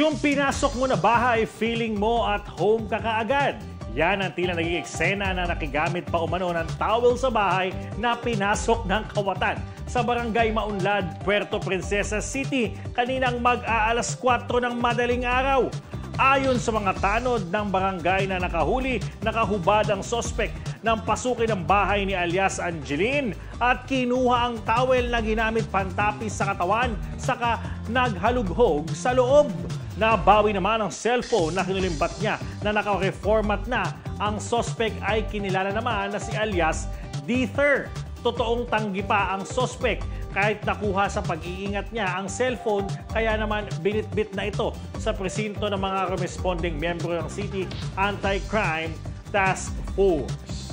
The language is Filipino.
Yung pinasok mo na bahay, feeling mo at home ka kaagad. Yan ang tila naging eksena na nakigamit pa umano ng towel sa bahay na pinasok ng kawatan sa barangay Maunlad, Puerto Princesa City kaninang mag-aalas 4 ng madaling araw. Ayon sa mga tanod ng barangay na nakahuli, nakahubad ang sospek ng pasukin ng bahay ni alias Angeline at kinuha ang towel na ginamit pantapis sa katawan saka naghalughog sa loob. Nabawi naman ang cellphone na kinulimbat niya na naka-reformat na. Ang sospek ay kinilala naman na si alias Dither. Totoong tanggi pa ang sospek kahit nakuha sa pag-iingat niya ang cellphone, kaya naman binitbit na ito sa presinto ng mga corresponding membro ng City Anti-Crime Task Force.